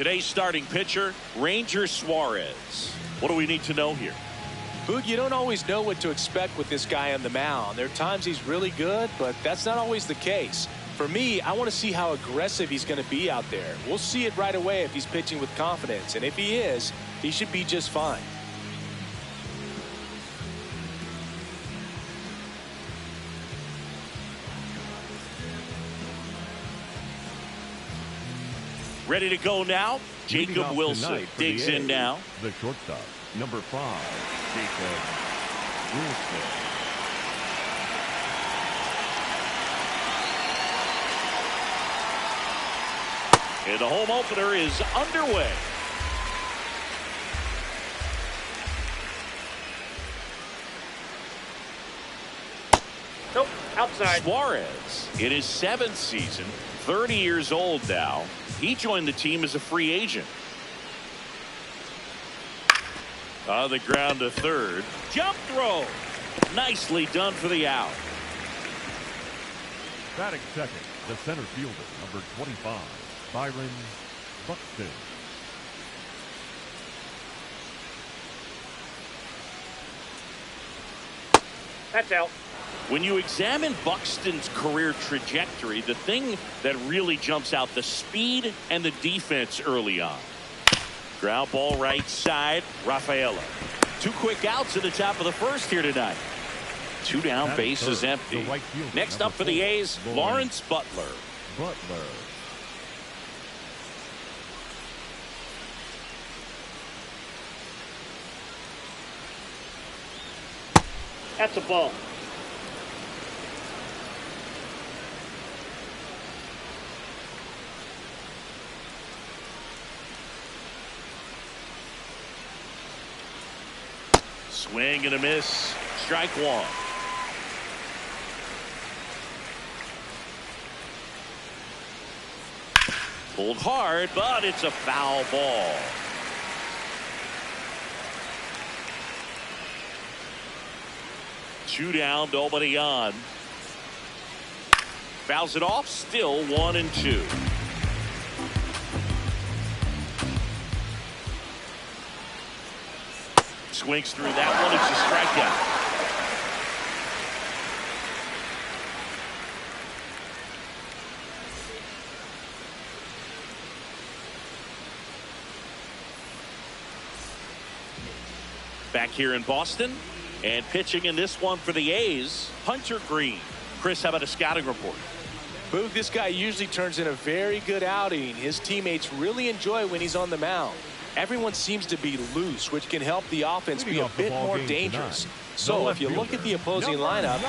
Today's starting pitcher, Ranger Suarez. What do we need to know here? Boog, you don't always know what to expect with this guy on the mound. There are times he's really good, but that's not always the case. For me, I want to see how aggressive he's going to be out there. We'll see it right away if he's pitching with confidence, and if he is, he should be just fine. Ready to go now. Jacob Wilson digs in now. The shortstop, number 5, Jacob Wilson. And the home opener is underway. Nope, outside. Suarez in his 7th season, 30 years old now. He joined the team as a free agent. On the ground to third. Jump throw. Nicely done for the out. Batting second, the center fielder, number 25, Byron Buxton. That's out. When you examine Buxton's career trajectory, the thing that really jumps out, the speed and the defense early on. Ground ball right side, Rafaela. 2 quick outs in the top of the first here tonight. 2 down, bases empty. Next up for the A's, Lawrence Butler. That's a ball. Swing and a miss. Strike 1. Pulled hard, but it's a foul ball. Two down, nobody on. Fouls it off, still 1-2. Swings through that one. It's a strikeout. Back here in Boston, and pitching in this one for the A's, Hunter Green. Chris, how about a scouting report? Boog, this guy usually turns in a very good outing. His teammates really enjoy when he's on the mound. Everyone seems to be loose, which can help the offense be a bit more dangerous. So if you look at the opposing lineup,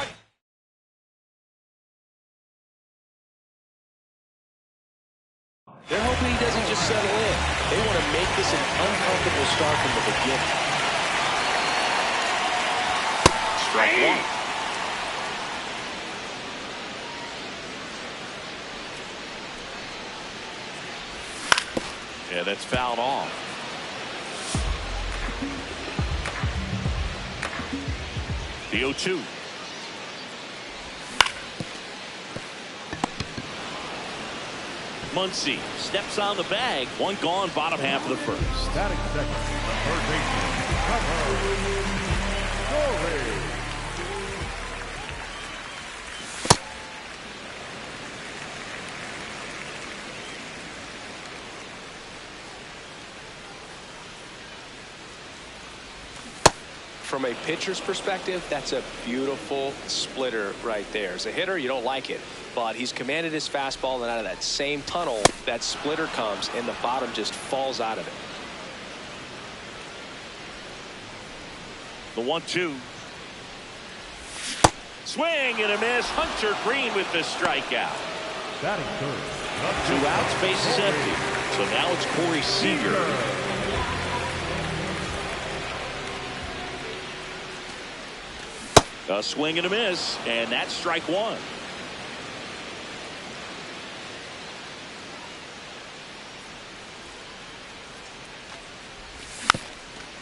they're hoping he doesn't just settle in. They want to make this an uncomfortable start from the beginning. Strike 1. Yeah, that's fouled off. The 0-2. Muncy steps on the bag. 1 gone, bottom half of the first. Batting second, third baseman, From a pitcher's perspective, that's a beautiful splitter right there. As a hitter, you don't like it, but he's commanded his fastball, and out of that same tunnel, that splitter comes, and the bottom just falls out of it. The 1-2. Swing and a miss. Hunter Green with the strikeout. batting third. 2 outs, bases empty. So now it's Corey Seager. A swing and a miss, and that's strike 1.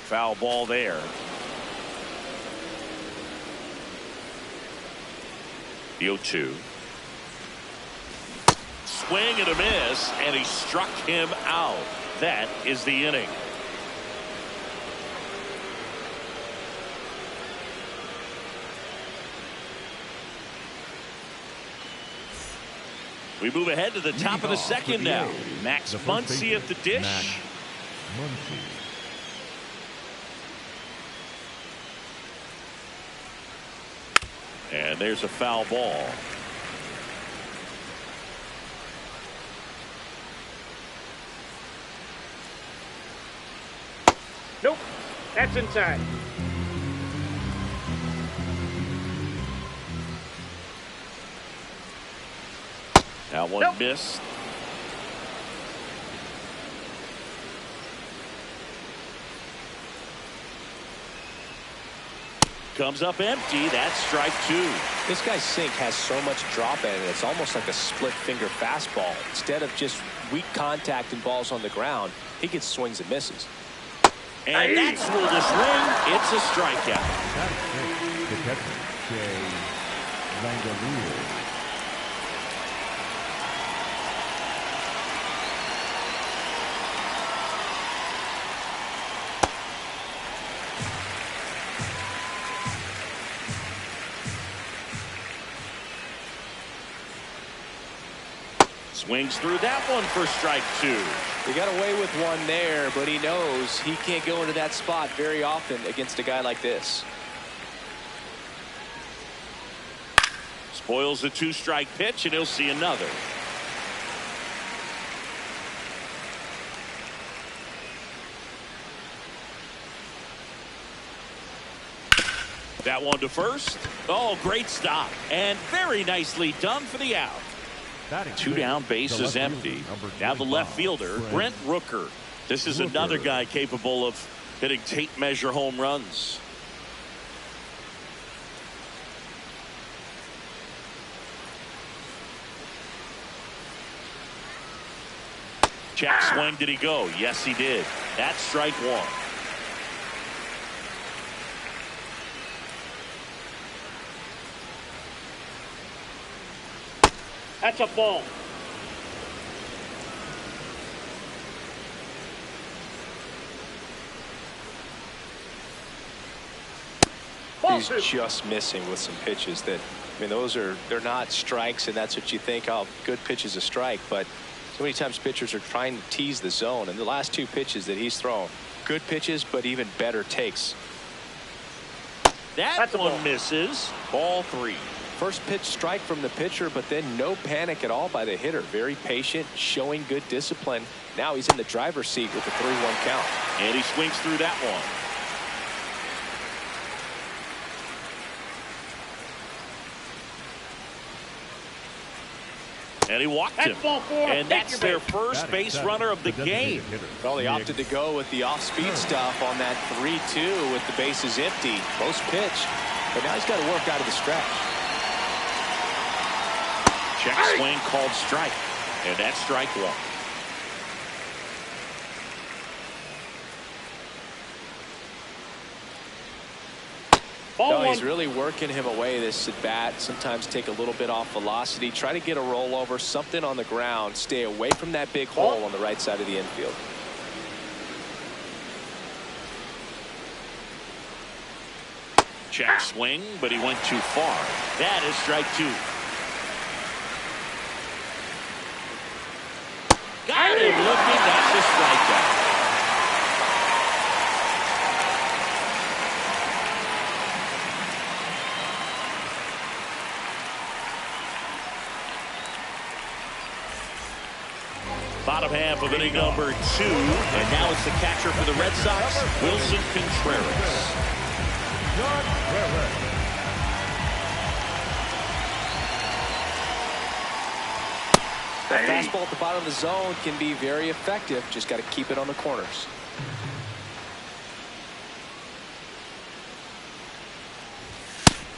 Foul ball there. The 0-2. Swing and a miss, and he struck him out. That is the inning. We move ahead to the top of the second now. Max Muncy at the dish. And there's a foul ball. Nope. That's inside. That one missed. Comes up empty. That's strike two. This guy's sink has so much drop in it. It's almost like a split finger fastball. Instead of just weak contact and balls on the ground, he gets swings and misses. And that's ruled a swing. It's a strikeout. The catcher, Jay Langolier. Swings through that one for strike two. He got away with one there, but he knows he can't go into that spot very often against a guy like this. Spoils the two-strike pitch, and he'll see another. That one to first. Oh, great stop. And very nicely done for the out. Two down, base is empty. Now the left fielder, Brent Rooker. This is another guy capable of hitting tape measure home runs. Check swing, did he go? Yes, he did. That's strike one. That's a ball. He's just missing with some pitches that, I mean, they're not strikes, and that's what you think, oh, good pitch is a strike. But so many times pitchers are trying to tease the zone, and the last two pitches that he's thrown, good pitches, but even better takes. That's one misses. Ball three. First pitch strike from the pitcher, but then no panic at all by the hitter. Very patient, showing good discipline. Now he's in the driver's seat with the 3-1 count. And he swings through that one. And he walked him. And that's their first base runner of the game. Well, he opted to go with the off-speed stuff on that 3-2 with the bases empty. Close pitch, but now he's got to work out of the stretch. Check swing called strike. And that's strike one. No, he's really working him away this at bat. Sometimes take a little bit off velocity. Try to get a rollover, something on the ground. Stay away from that big hole on the right side of the infield. Check swing, but he went too far. That is strike two. Got him looking. That's a strikeout. Bottom half of inning number two. And now it's the catcher for the Red Sox, Wilson Contreras. That fastball at the bottom of the zone can be very effective. Just got to keep it on the corners.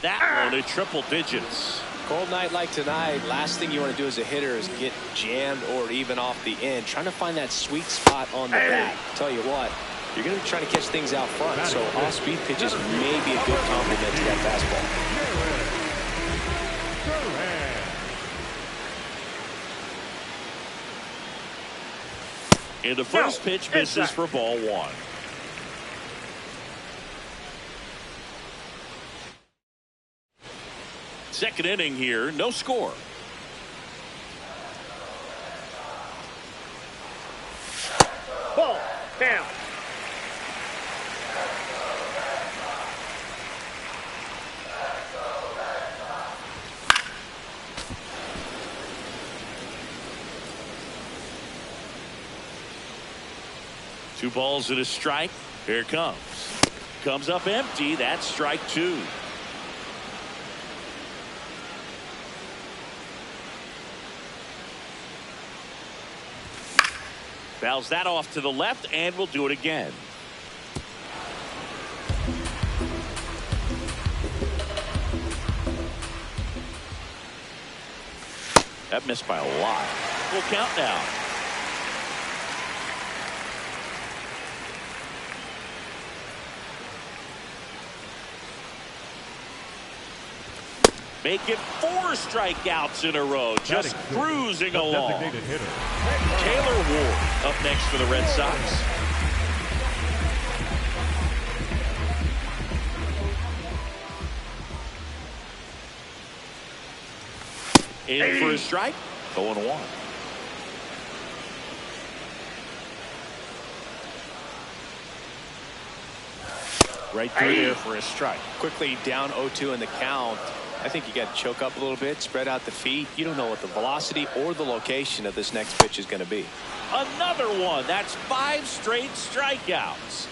That one in triple digits. Cold night like tonight, last thing you want to do as a hitter is get jammed or even off the end. Trying to find that sweet spot on the bat. Tell you what, you're going to be trying to catch things out front, so off-speed pitches may be a good complement to that fastball. And the first pitch misses for ball one. Second inning here, no score. Ball. Down. Two balls and a strike. Here it comes. Comes up empty. That's strike two. Fouls that off to the left, and we'll do it again. That missed by a lot. Full count now. Making 4 strikeouts in a row, just cruising along. Taylor Ward up next for the Red Sox. In for a strike, 0-1. Right through there for a strike. Quickly down 0-2 in the count. I think you got to choke up a little bit, spread out the feet. You don't know what the velocity or the location of this next pitch is going to be. Another one. That's 5 straight strikeouts.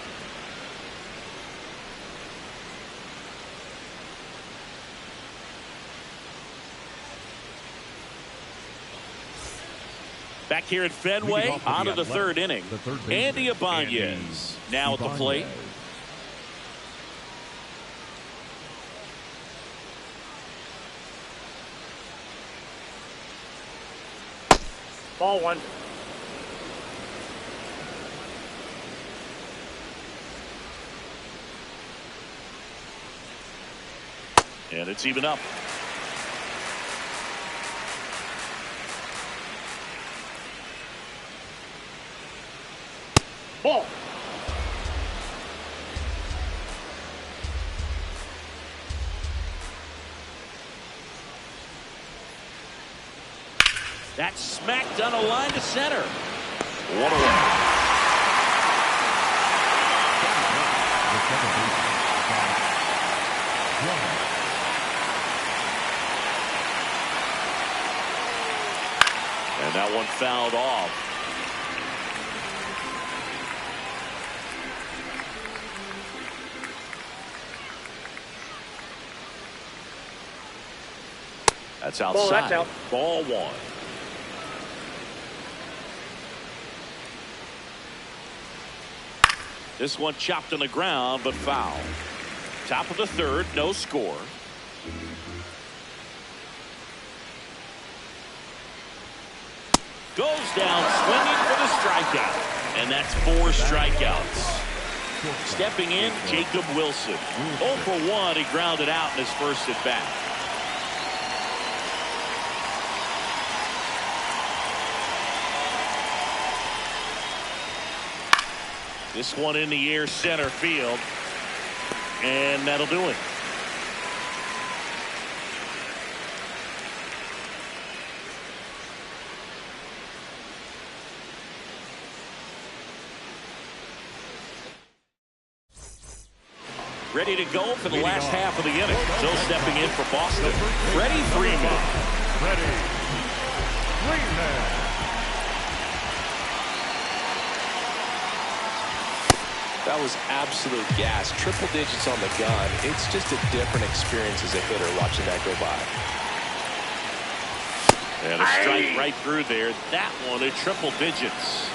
Back here at Fenway, on to the third inning. Andy Ibanez now at the plate. Ball one. And it's even up. Ball. That's smacked on a line to center. What a and that one fouled off. That's outside. Ball, that's out. Ball one. This one chopped on the ground, but foul. Top of the third, no score. Goes down swinging for the strikeout. And that's 4 strikeouts. Stepping in, Jacob Wilson. 0 for 1, he grounded out in his first at bat. This one in the air, center field. And that'll do it. Ready to go for the last half of the inning. So stepping in for Boston, Freddie Freeman. Freddie Freeman. That was absolute gas. Triple digits on the gun. It's just a different experience as a hitter watching that go by. And a strike right through there. That one at triple digits.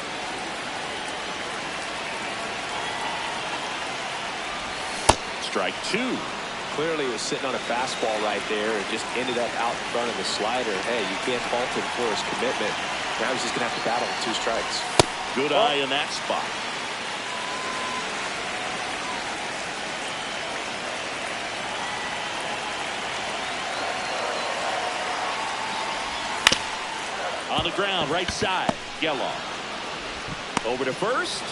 Strike 2. Clearly was sitting on a fastball right there and just ended up out in front of the slider. Hey, you can't fault him for his commitment. Now he's just going to have to battle with 2 strikes. Good eye in that spot. On the ground, right side, Geloff. Over to first.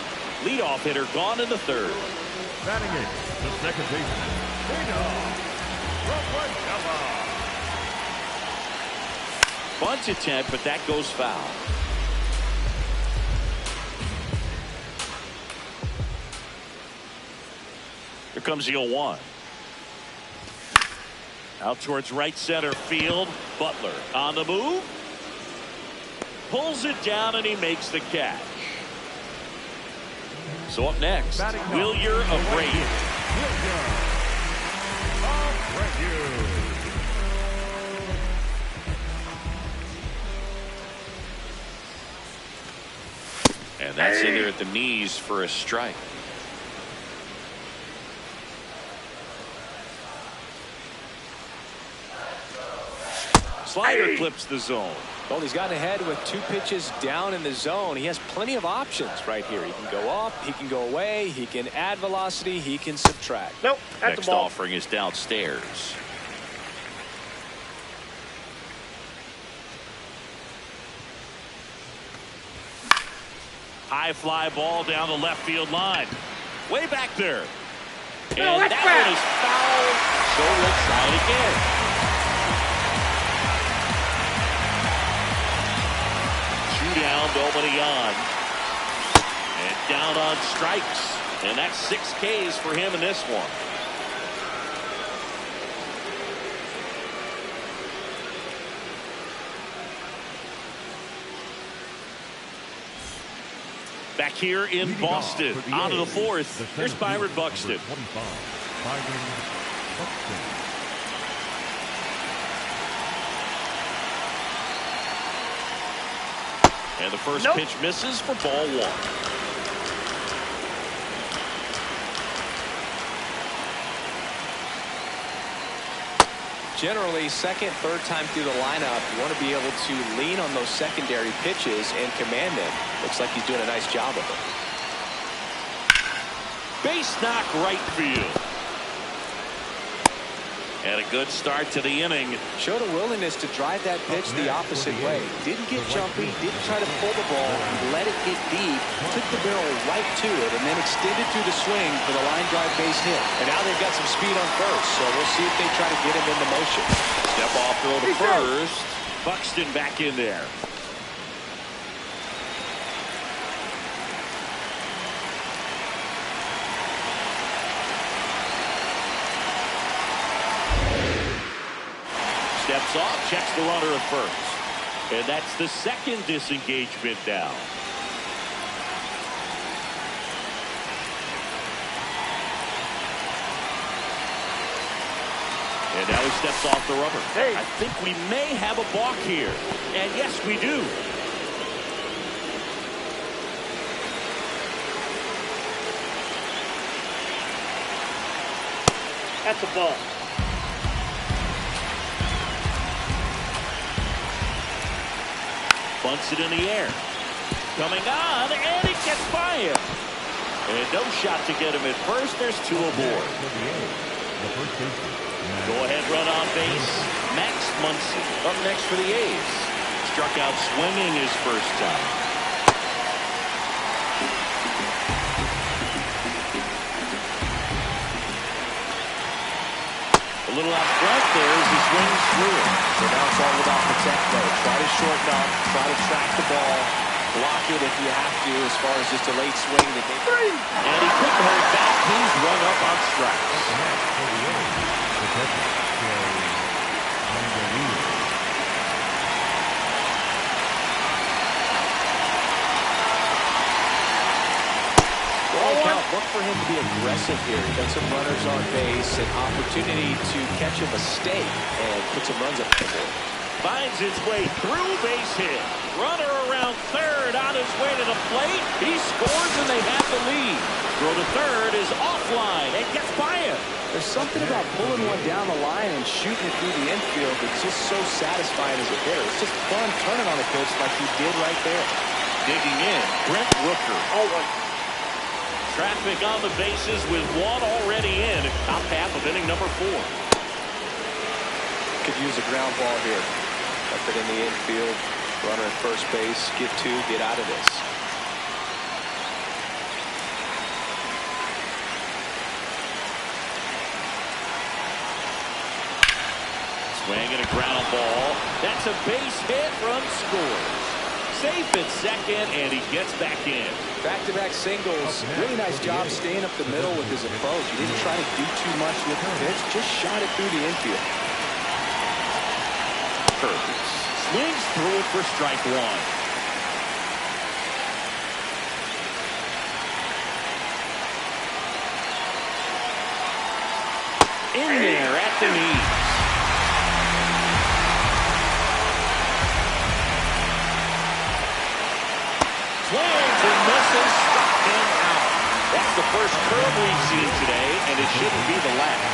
Leadoff hitter gone in the third. Batting in the second baseman, Bunt attempt, but that goes foul. Here comes the 0-1. Out towards right center field. Butler on the move. Pulls it down and he makes the catch. So up next, Wilyer Abreu. And that's in there at the knees for a strike. Slider clips the zone. Well, he's gotten ahead with 2 pitches down in the zone. He has plenty of options right here. He can go up, he can go away, he can add velocity, he can subtract. Nope, that's Next a ball. offering is downstairs. High fly ball down the left field line. Way back there. No, And that's that one is foul. So we'll try it again. Down, nobody on. And down on strikes. And that's 6 Ks for him in this one. Back here in Boston, on to the 4th. Here's Byron Buxton. And the first pitch misses for ball 1. Generally, second, third time through the lineup, you want to be able to lean on those secondary pitches and command them. Looks like he's doing a nice job of it. Base knock right field. And a good start to the inning. Showed a willingness to drive that pitch the opposite way. Didn't get jumpy, didn't try to pull the ball, let it get deep, took the barrel right to it, and then extended through the swing for the line drive base hit. And now they've got some speed on first, so we'll see if they try to get him into motion. Step off throw to first. Buxton back in there. Steps off, checks the runner at first. And that's the second disengagement down. And now he steps off the rubber. Hey. I think we may have a balk here. And yes, we do. That's a ball. Bunts it in the air. Coming on, and it gets by him. And no shot to get him at first. There's 2 aboard. Go ahead run on base. Max Muncy up next for the A's. Struck out swinging his first time. A little out front there as he swings through it. So now it's all about protect though. Try to shorten up, try to track the ball, block it if you have to as far as just a late swing. That they... And he couldn't hold back. He's run up on strikes. Look for him to be aggressive here. He got some runners on base, an opportunity to catch a mistake and put some runs up the board. Finds his way through, base hit. Runner around third on his way to the plate. He scores and they have the lead. Throw to third is offline and gets by him. There's something about pulling one down the line and shooting it through the infield that's just so satisfying as a hitter. It's just fun turning on the pitch like he did right there. Digging in, Brent Rooker. Traffic on the bases with 1 already in. Top half of inning number 4. Could use a ground ball here. Up it in the infield. Runner at first base. Get 2. Get out of this. Swing and a ground ball. That's a base hit. Run scores. Safe at second, and he gets back in. Back-to-back singles. Really nice job staying up the middle with his approach. He didn't try to do too much with the pitch. Just shot it through the infield. Curves. Swings through it for strike one. In there at the knees. Swings and misses, struck him out. That's the first curve we've seen today, and it shouldn't be the last.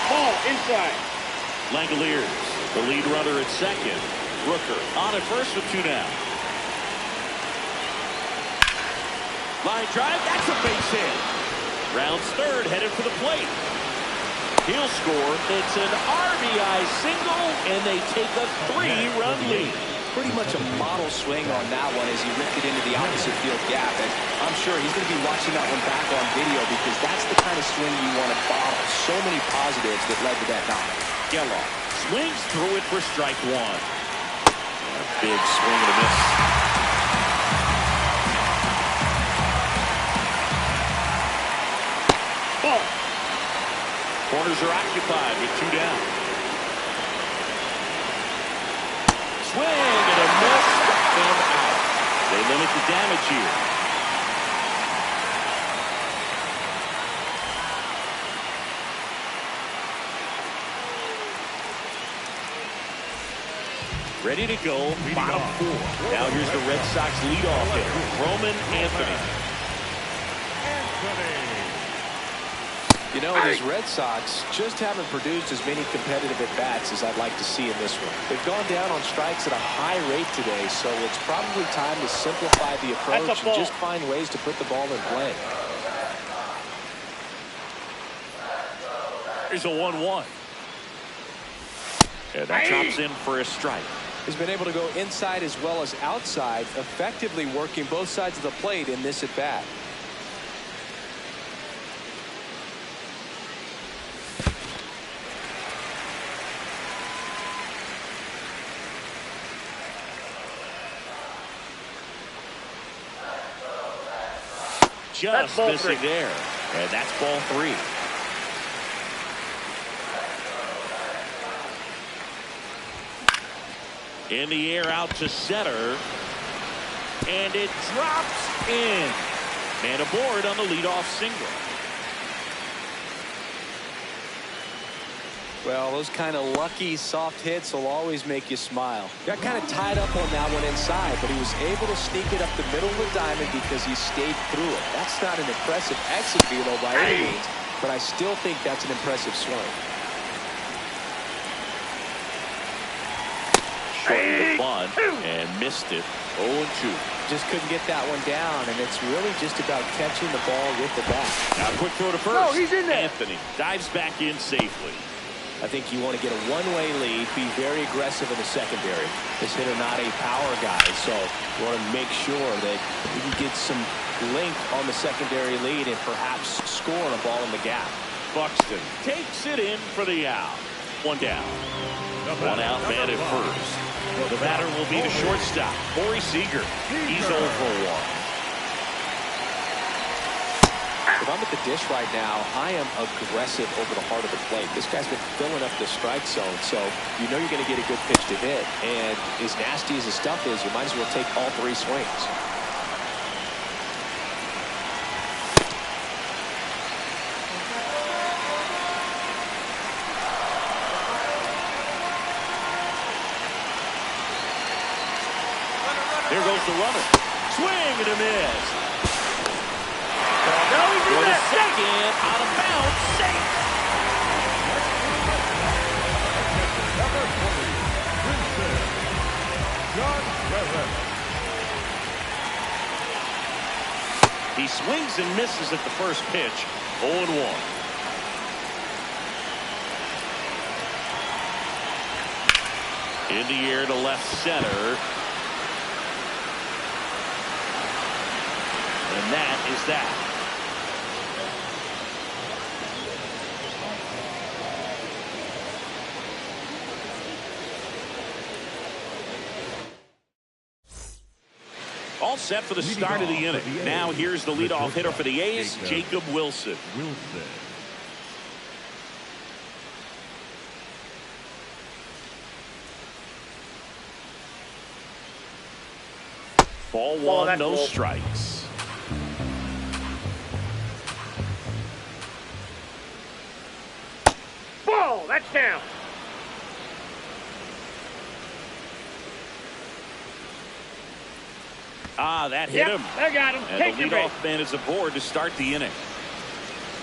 Ball inside. Langoliers, the lead runner at second. Rooker on at first with 2 down. Line drive, that's a base hit. Rounds third, headed for the plate. He'll score. It's an RBI single, and they take a 3-run lead. Pretty much a model swing on that one as he ripped it into the opposite field gap. And I'm sure he's going to be watching that one back on video because that's the kind of swing you want to bottle. So many positives that led to that knock. Geloff swings through it for strike one. A big swing and a miss. Ball. Corners are occupied with 2 down. Swing and a miss, struck him out. They limit the damage here. Ready to go, bottom 4. Now here's the Red Sox leadoff hitter, Roman Anthony. You know, these Red Sox just haven't produced as many competitive at-bats as I'd like to see in this one. They've gone down on strikes at a high rate today, so it's probably time to simplify the approach and just find ways to put the ball in play. Here's a 1-1. And that drops in for a strike. He's been able to go inside as well as outside, effectively working both sides of the plate in this at-bat. Just missing there. And that's ball 3. In the air out to center. And it drops in. Man aboard on the leadoff single. Well, those kind of lucky soft hits will always make you smile. Got kind of tied up on that one inside, but he was able to sneak it up the middle of the diamond because he stayed through it. That's not an impressive exit velo by any means, but I still think that's an impressive swing. Short the bunt and missed it. 0-2. Just couldn't get that one down, and it's really just about catching the ball with the bat. Now a quick throw to first. Oh, he's in there. Anthony dives back in safely. I think you want to get a one-way lead, be very aggressive in the secondary. This hitter not a power guy, so you want to make sure that you can get some length on the secondary lead and perhaps score on a ball in the gap. Buxton takes it in for the out. 1 down. 1 out, man at first. The batter will be the shortstop, Corey Seager. He's 0 for 1. If I'm at the dish right now, I am aggressive over the heart of the plate. This guy's been filling up the strike zone, so you know you're going to get a good pitch to hit. And as nasty as the stuff is, you might as well take all 3 swings. Here goes the runner. Swing and a miss. No, he's in For the there. second, out of bounds, safe. He swings and misses at the first pitch. 0-1. In the air to left center. And that is that. All set for the start of the inning. Now here's the leadoff hitter for the A's, Jacob Wilson. Ball one, no strikes. Ball, that's down. That hit him. I got him. And the leadoff man is aboard to start the inning.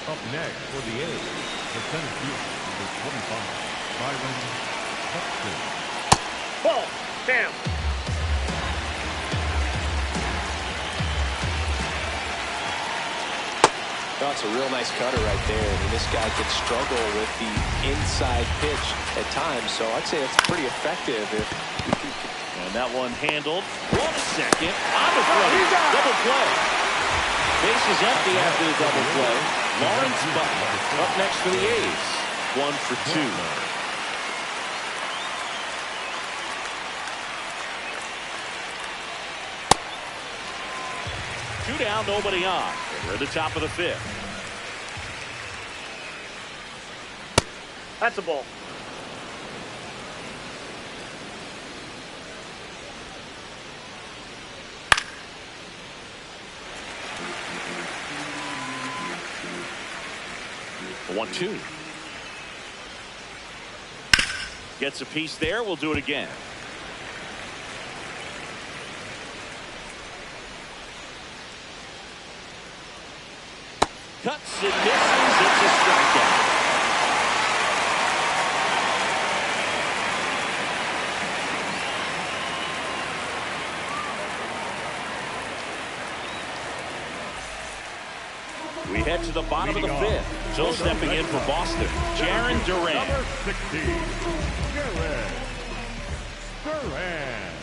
Up next for the A's, the center fielder, number 25, Byron Buxton. Ball, down. Oh, it's a real nice cutter right there. I mean, this guy can struggle with the inside pitch at times, so I'd say it's pretty effective if you can. And that one handled. 1 second. On the play. Double play. Base is empty after the double play. Lawrence Butler up next for the A's. 1 for 2. 2 down, nobody on. We're at the top of the 5th. That's a ball. A 1-2. Gets a piece there. We'll do it again. Cuts and misses. It's a strikeout. We head to the bottom of the 5th. So stepping in for Boston, Jaron Durant. Number 60, Jaron Durant.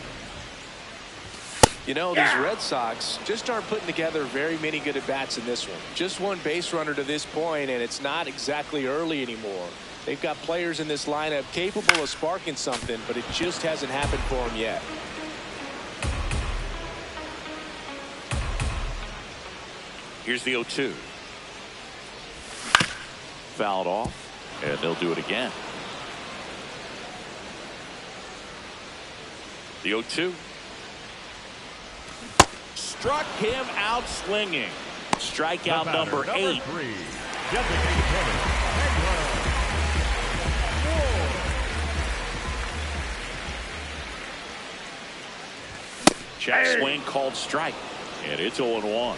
You know, these Red Sox just aren't putting together very many good at-bats in this one. Just one base runner to this point, and it's not exactly early anymore. They've got players in this lineup capable of sparking something, but it just hasn't happened for them yet. Here's the 0-2. Fouled off, and they'll do it again. The 0-2. Struck him out swinging. Strikeout number 8. 3, designated hitter, Check swing called strike, and it's 0-1.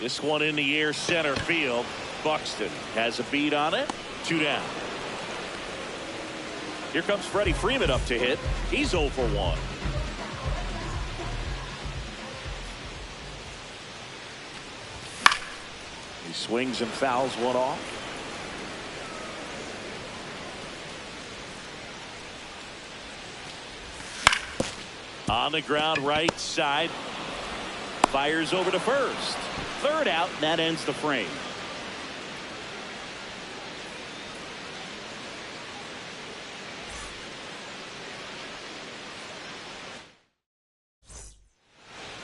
This one in the air center field. Buxton has a beat on it. 2 down. Here comes Freddie Freeman up to hit. He's 0 for 1. He swings and fouls one off. On the ground right side. Fires over to first. 3rd out, and that ends the frame.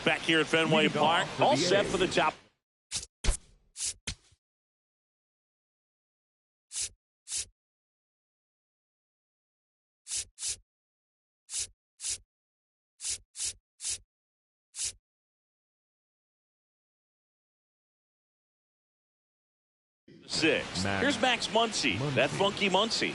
Back here at Fenway Park, all set for the top. Six. Here's Max Muncy. That funky Muncy.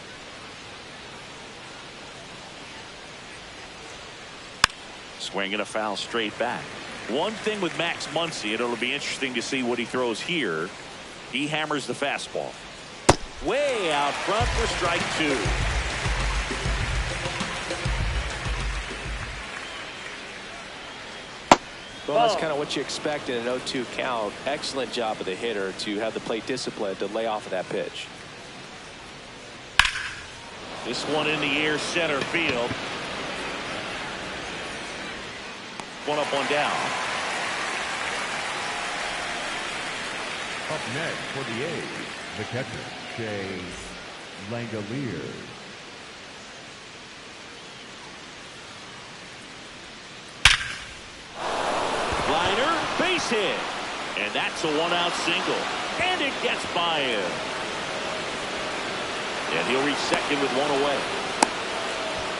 Swinging a foul straight back. One thing with Max Muncy, and it'll be interesting to see what he throws here. He hammers the fastball. Way out front for strike 2. Well, that's kind of what you expect in an 0-2 count. Excellent job of the hitter to have the plate discipline to lay off of that pitch. This one in the air center field. one up, one down. Up next for the A's, the catcher, Shea Langoliers. Liner, base hit. And that's a one-out single. And it gets by him. And he'll reach second with one away.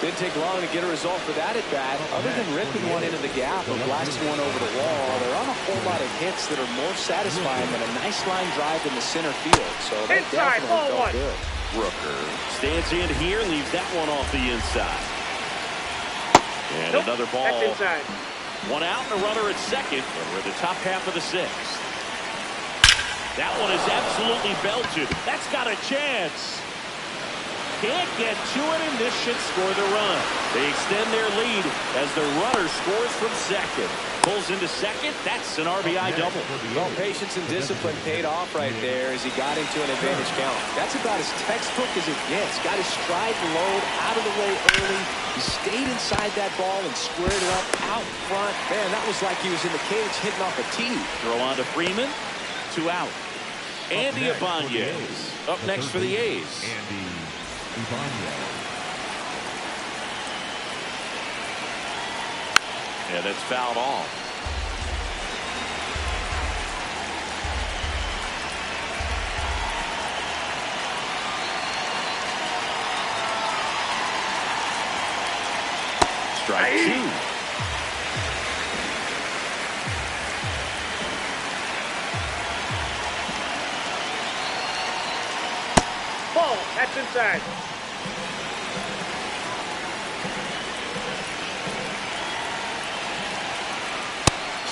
Didn't take long to get a result for that at bat. Other than ripping one into the gap or blasting one over the wall, there aren't a whole lot of hits that are more satisfying than a nice line drive in the center field. So that definitely felt good. Rooker stands in here, leaves that one off the inside. And another ball. That's inside. One out and a runner at second. And we're in the top half of the sixth. That one is absolutely belted. That's got a chance. Can't get to it, and this should score the run. They extend their lead as the runner scores from second. Pulls into second. That's an RBI double. Well, patience and discipline paid off right there as he got into an advantage count. That's about as textbook as it gets. Got his stride load out of the way early. He stayed inside that ball and squared it up out front. Man, that was like he was in the cage hitting off a tee. Throw on to Freeman. 2 out. Andy Ibanez up next for the A's. Andy Ibanez. Yeah, that's fouled off. Strike 2. Ball. That's inside.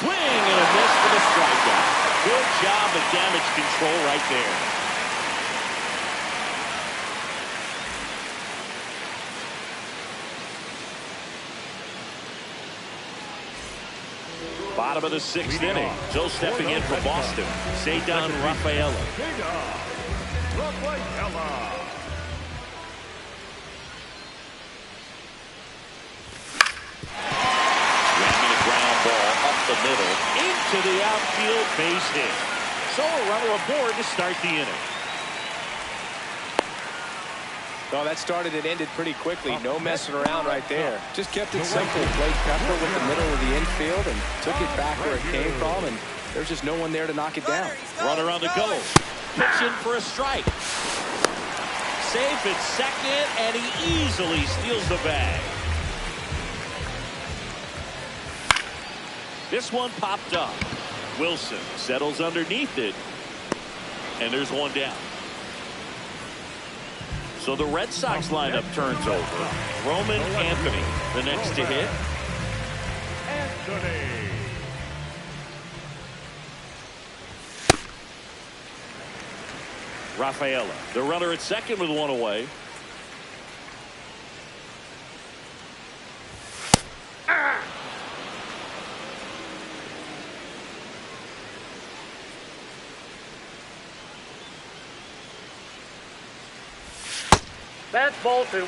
Swing and a miss for the strikeout. Good job of damage control right there. Bottom of the 6th inning. Joe stepping in for Boston. Cedar Rafaela. Ramming a ground ball up the middle into the outfield, base hit. So a runner aboard to start the inning. Well, that started and ended pretty quickly. No messing around right there. Just kept it simple. Played Pepper with the middle of the infield and took it back where it came from, and there's just no one there to knock it down. Runner on the go. Pitch in for a strike. Safe at second, and he easily steals the bag. This one popped up. Wilson settles underneath it, and there's one down. So the Red Sox lineup turns over. Roman Anthony, the next to hit. Rafaela, the runner at second with one away. That's ball 2.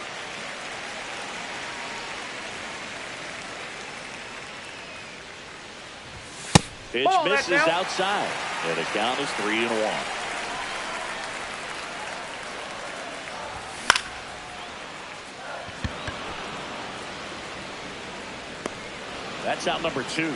Pitch Ball, misses that's out. outside. And the count is 3-1. That's out number 2.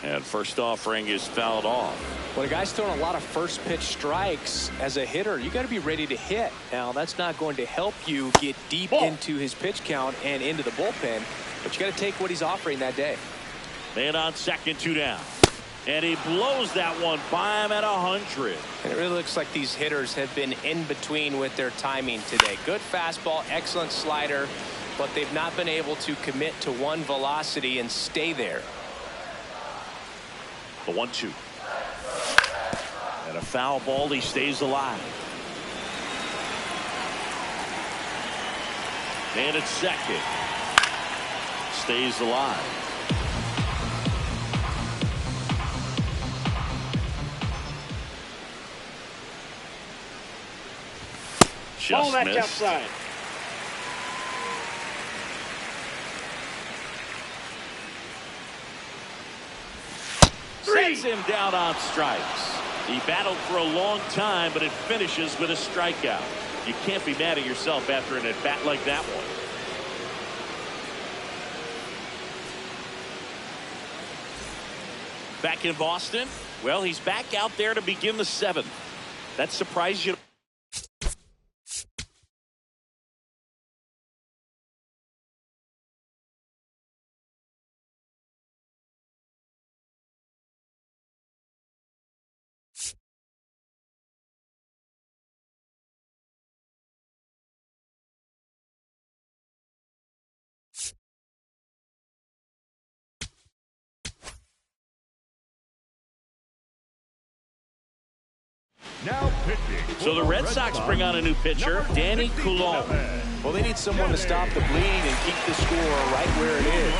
And first offering is fouled off. When a guy's throwing a lot of first pitch strikes as a hitter, you got to be ready to hit. Now, that's not going to help you get deep into his pitch count and into the bullpen, but you got to take what he's offering that day. Man on second, 2 down. And he blows that one by him at 100. And it really looks like these hitters have been in between with their timing today. Good fastball, excellent slider, but they've not been able to commit to one velocity and stay there. The 1-2. And a foul ball, he stays alive. And at second. Stays alive. Just that's missed. outside. Sets him down on strikes. He battled for a long time, but it finishes with a strikeout. You can't be mad at yourself after an at-bat like that one. Back in Boston, well, he's back out there to begin the 7th. That surprised you? Now pitching. So the Red Sox bring on a new pitcher, Danny Coulomb. Well, they need someone to stop the bleed and keep the score right where it is.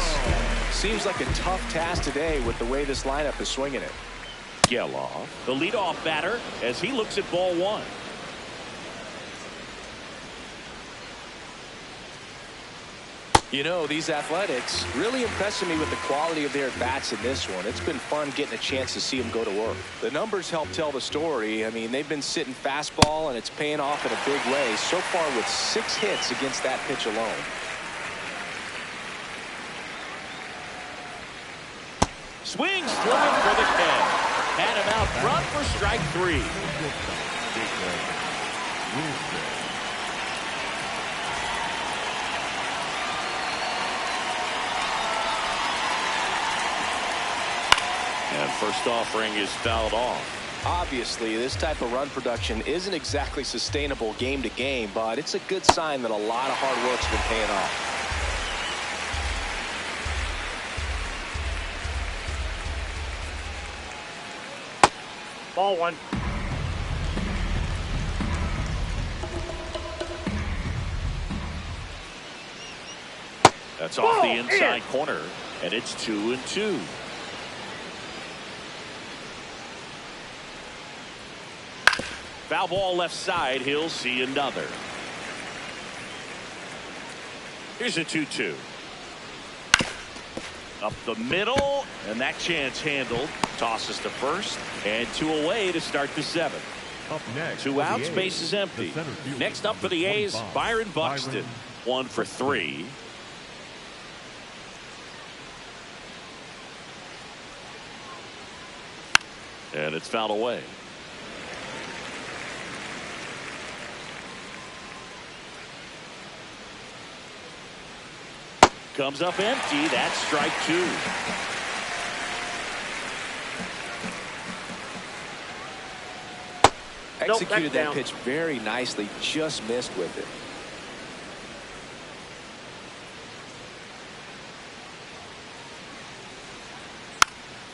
Seems like a tough task today with the way this lineup is swinging it. Geloff, the leadoff batter, as he looks at ball 1. You know, these Athletics really impressing me with the quality of their bats in this one. It's been fun getting a chance to see them go to work. The numbers help tell the story. I mean, they've been sitting fastball, and it's paying off in a big way so far with 6 hits against that pitch alone. Swings through it for the K. Had him out front for strike 3. And first offering is fouled off. Obviously, this type of run production isn't exactly sustainable game to game, but it's a good sign that a lot of hard work's been paying off. Ball 1. That's off the inside corner, and it's 2-2. Foul ball left side. He'll see another. Here's a 2-2. Up the middle, and that chance handled. Tosses to first, and 2 away to start the 7th. Up next, 2 outs, base is empty. Next up for the A's, Byron Buxton. 1 for 3. And it's fouled away. Comes up empty. That's strike 2. Executed that pitch very nicely, just missed with it.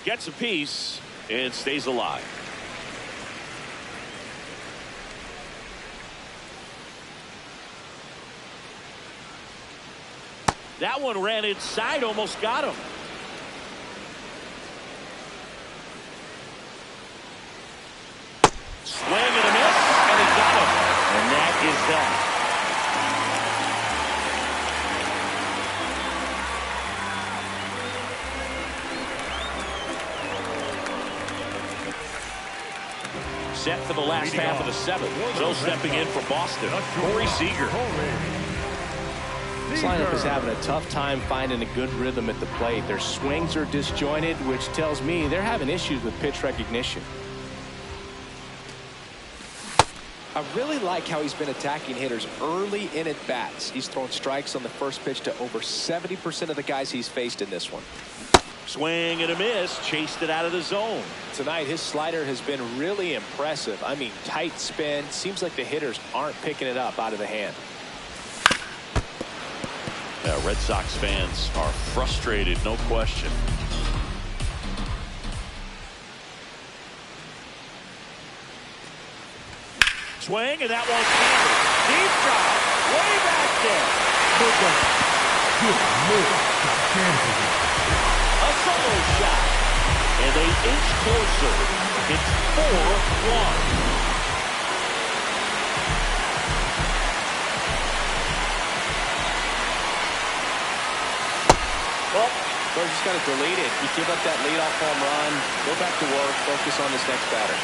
Gets a piece and stays alive. That one ran inside, almost got him. Swing and a miss, and it got him. And that is that. Set for the last half of the 7th. So stepping in for Boston, Corey Seager. This lineup is having a tough time finding a good rhythm at the plate. Their swings are disjointed, which tells me they're having issues with pitch recognition. I really like how he's been attacking hitters early in at bats. He's thrown strikes on the first pitch to over 70% of the guys he's faced in this one. Swing and a miss, chased it out of the zone. Tonight, his slider has been really impressive. I mean, tight spin. Seems like the hitters aren't picking it up out of the hand. Red Sox fans are frustrated, no question. Swing, and that one's handled. Deep drop, way back there. A solo shot, and they inch closer. It's 4-1. Ball. So just got to delete it. You give up that leadoff home run, go back to work, focus on this next batter.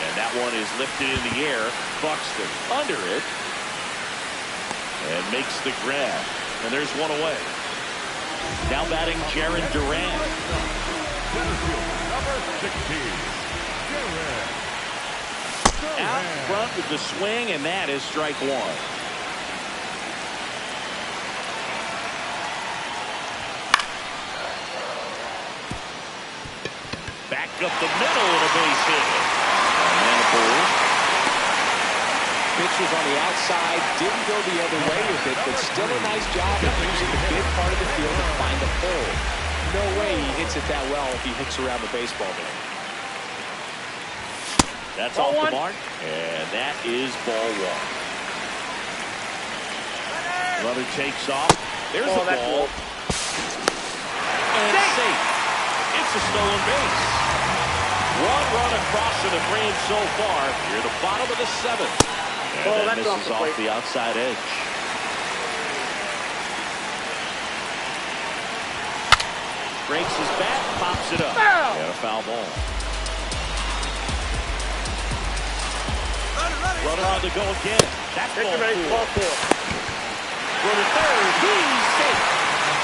And that one is lifted in the air. Buxton under it. And makes the grab. And there's one away. Now batting Jaron Duran. Center fielder, number 16, Jaron. Out front with the swing, and that is strike one. Back up the middle and a base hit. And a ball. Pitch was on the outside, didn't go the other way with it, but still a nice job of using the big part of the field to find a hole. No way he hits it that well if he hooks around the baseball there. That's Ball off one. the mark, and that is ball one. Runner takes off. There's Oh, the that's ball. low. And it's safe. It's a stolen base. One run across to the frame so far. Near the bottom of the seventh. And Oh, that that's misses off the off plate. the outside edge. Breaks his bat, pops it up. Foul. And a foul ball. Runner on the go again. That's Pitcher ball ready for ball four. four. For the third, he's safe.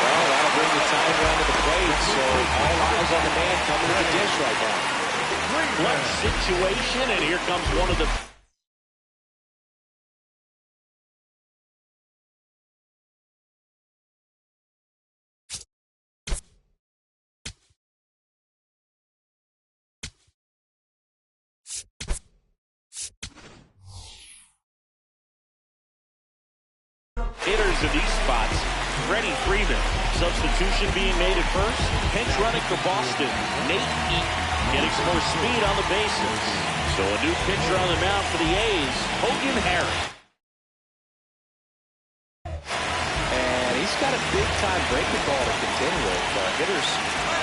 Well, that'll bring the time down to the plate, so all eyes on the man coming to the dish right now. Clutch situation, and here comes one of the... hitters in these spots. Freddie Freeman. Substitution being made at first. Pinch running for Boston. Nate Eaton getting some more speed on the bases. So a new pitcher on the mound for the A's, Hogan Harris. And he's got a big-time breaking ball to contend with. Hitters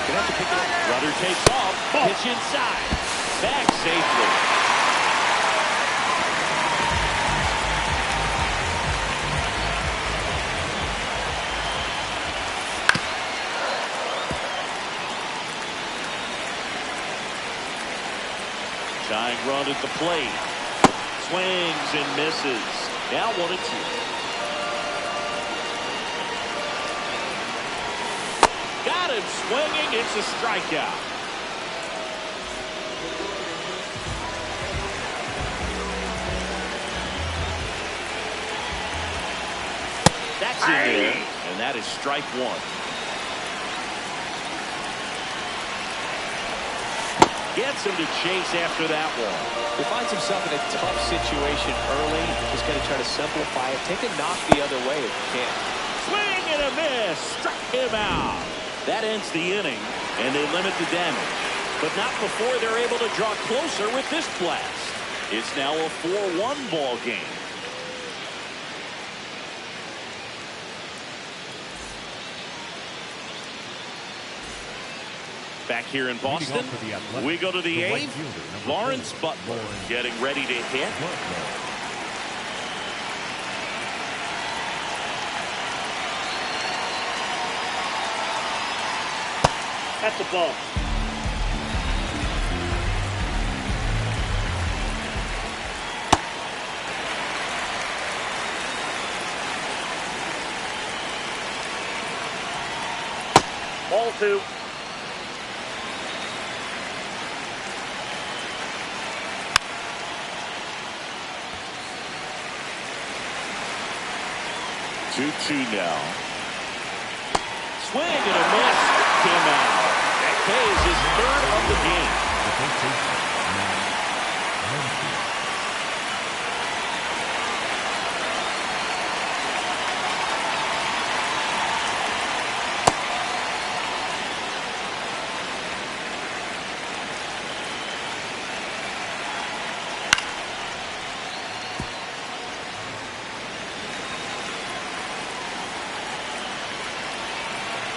going to have to pick it up. Runner takes off. Pitch inside. Back safely. Tying run at the plate. Swings and misses. Now 1-2. Got him swinging. It's a strikeout. That's in there. And that is strike one. Gets him to chase after that one. He finds himself in a tough situation early. Just got to try to simplify it. Take a knock the other way if you can. Swing and a miss. Struck him out. That ends the inning, and they limit the damage. But not before they're able to draw closer with this blast. It's now a 4-1 ball game. Back here in Boston, we go to the eighth. Lawrence Butler getting ready to hit. That's a ball. Ball two. Two now. Swing and a miss. Came out. That pays his third of the game.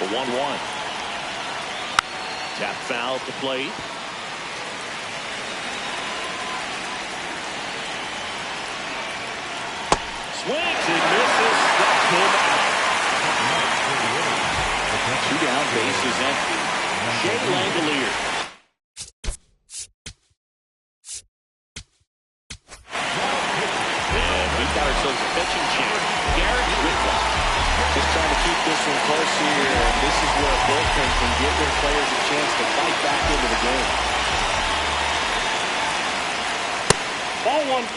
The 1-1. Tap foul at the plate. base is empty. Shea Langolier. And we've got ourselves a pitching change. Garrett Whitlock. Just trying to keep this one close here. And this is where a bullpen can give their players a chance to fight back into the game. Ball one.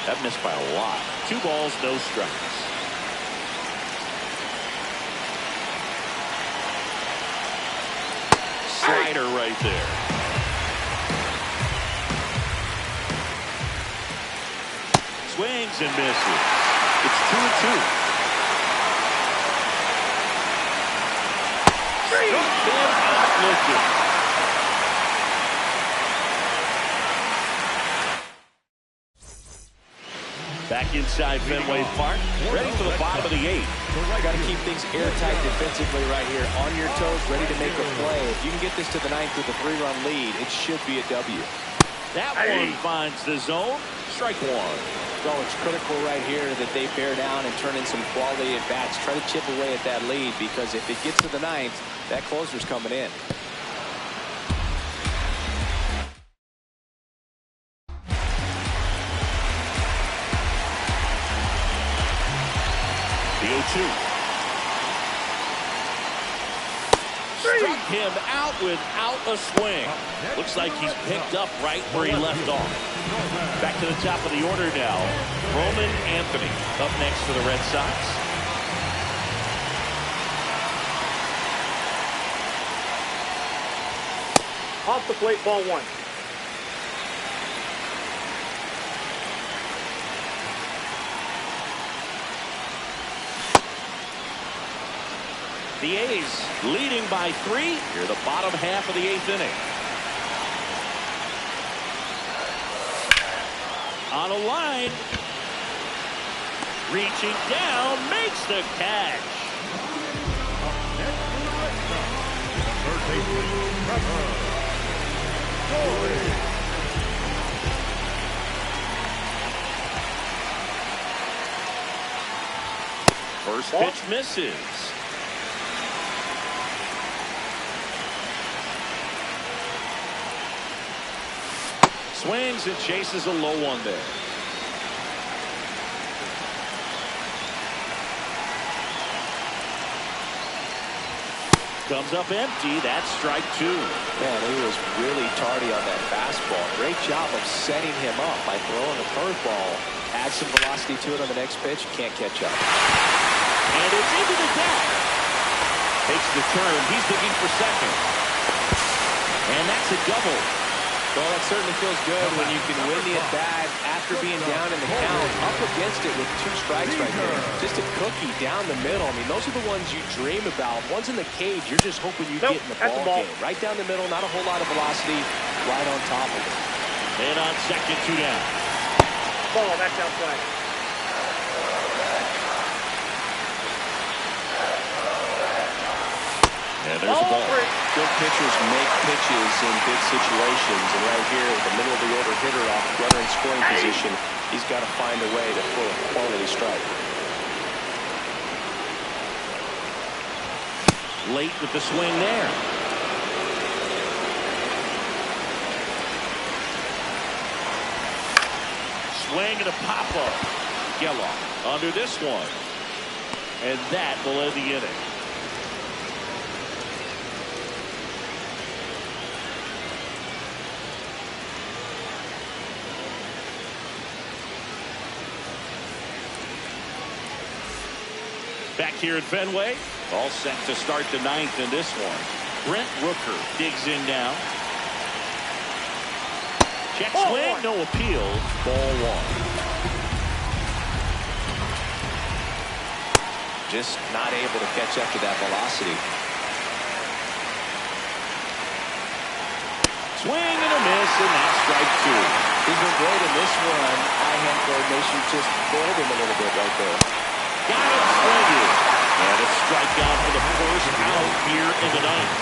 That missed by a lot. 2 balls, no strikes. Slider right there. Swings and misses. It's 2-2. Struck him out looking. Back inside Fenway Park, ready for the bottom of the 8th. Got to keep things airtight defensively right here. On your toes, ready to make a play. If you can get this to the 9th with a 3-run lead, it should be a W. That one finds the zone. Strike 1. So it's critical right here that they bear down and turn in some quality at bats. Try to chip away at that lead, because if it gets to the 9th, that closer's coming in. The 0-2. Struck him out without a swing. Looks like he's picked up right where he left off. Back to the top of the order now. Roman Anthony up next for the Red Sox. Off the plate, ball one. The A's leading by 3 here the bottom half of the 8th inning. On a line. Reaching down, makes the catch. Third baseman, Trevor Story. First pitch misses. Swings and chases a low one there. Comes up empty. That's strike 2. Man, he was really tardy on that fastball. Great job of setting him up by throwing a curveball. Add some velocity to it on the next pitch. Can't catch up. And it's into the gap. Takes the turn. He's looking for second. And that's a double. Well, that certainly feels good when you can win the at-bat after being down in the count, up against it with 2 strikes right there. Just a cookie down the middle. I mean, those are the ones you dream about. Ones in the cage, you're just hoping you get in the ball game. Right down the middle, not a whole lot of velocity, right on top of it. And on second, 2 down. Ball, that's outside. And there's the ball. Good pitchers make pitches in big situations, and right here, the middle of the order hitter off runner in scoring position, he's got to find a way to pull a quality strike. Late with the swing there. Swing and a pop-up. Geloff under this one. And that will end the inning. Back here at Fenway, all set to start the 9th in this one. Brent Rooker digs in now. Check swing, no appeal. Ball 1. Just not able to catch up to that velocity. Swing and a miss, and that's strike 2. He's been great in this one. Eye-hand coordination just failed him a little bit right there. Got it swinging. And a strikeout for the first out here in the 9th.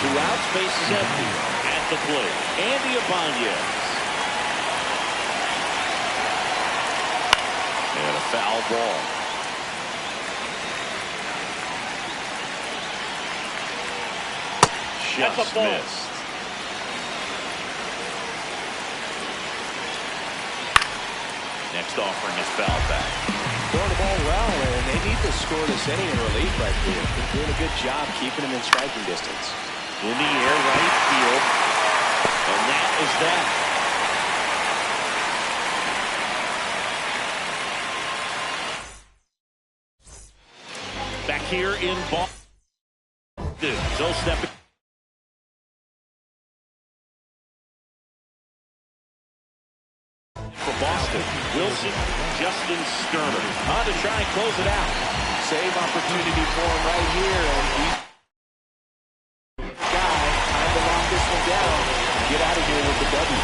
Two outs, base is empty. At the plate, Andy Ibanez. And a foul ball. Just missed. Next offering is foul back. Throwing the ball well, and they need to score this inning in relief right here. They're doing a good job keeping him in striking distance. In the air, right field. And that is that. Back here in Boston. So stepping. For Boston, Wilson, Justin Sterner. On to try and close it out. Save opportunity for him right here. And he's time to lock this one down. Get out of here with the W.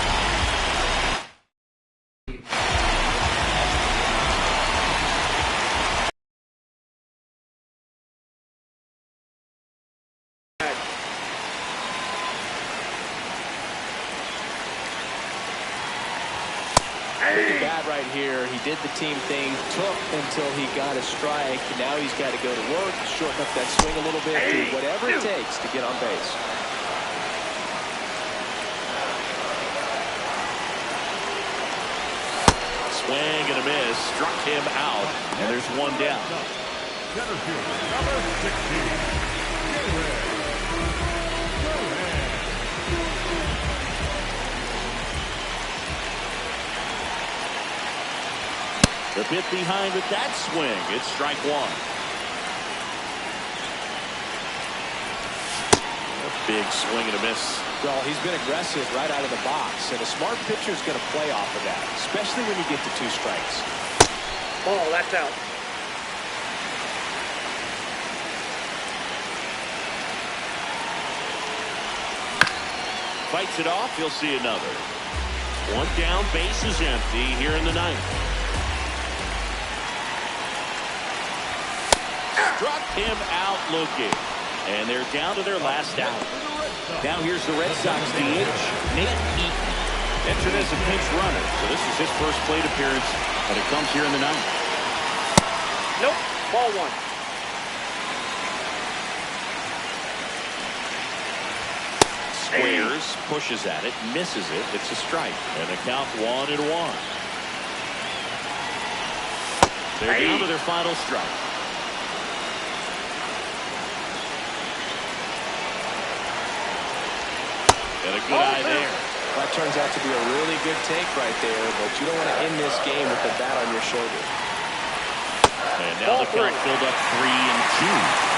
Bad right here. He did the team thing, took until he got a strike. Now he's got to go to work, shorten up that swing a little bit, do whatever it takes to get on base. Swing and a miss, struck him out, and there's one down. Center fielder, number 16. A bit behind with that swing. It's strike one. A big swing and a miss. Well, he's been aggressive right out of the box, and a smart pitcher is going to play off of that, especially when you get to 2 strikes. Ball, that's out. Fights it off. He'll see another. One down, base is empty here in the 9th. Struck him out looking. And they're down to their last out. Now here's the Red Sox DH, Nate Eaton. Entered as a pinch runner. So this is his first plate appearance, but it comes here in the 9th. Nope. Ball 1. Squares, pushes at it, misses it. It's a strike. And the count 1-1. They're down to their final strike. And a good eye there. That turns out to be a really good take right there, but you don't want to end this game with the bat on your shoulder. And now the count filled up 3-2.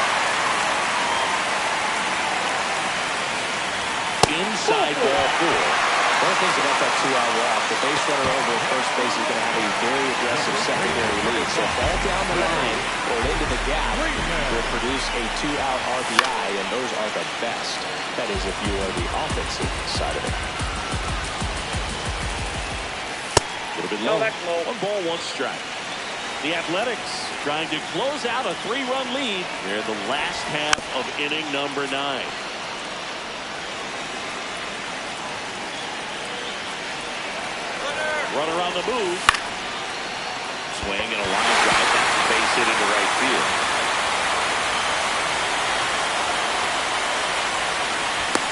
Inside ball 4. One of the things about that 2-out walk, the base runner over at first base is going to have a very aggressive secondary lead. So ball down the line or into the gap will produce a 2-out RBI, and those are the best. That is if you are the offensive side of it. A little bit low. No, that's low. 1 ball, 1 strike. The Athletics trying to close out a 3-run lead. They're the last half of inning number 9. Runner on the move. Swing and a line drive. That's a base hit into right field.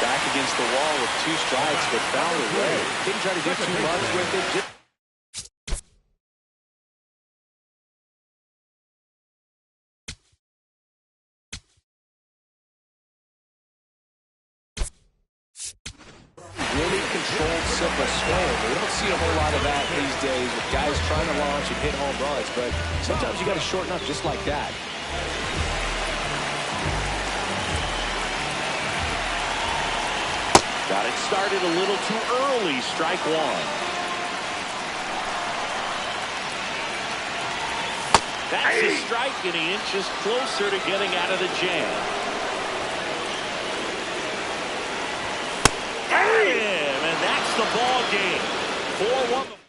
Back against the wall with 2 strikes, but found a way. Didn't try to do too much with it. Really controlled, simple swing. We don't see a whole lot of that these days with guys trying to launch and hit home runs, but sometimes you got to shorten up just like that. Got it started a little too early. Strike 1. That's a strike, and he inches closer to getting out of the jam. Got him, and that's the ball game. 4-1.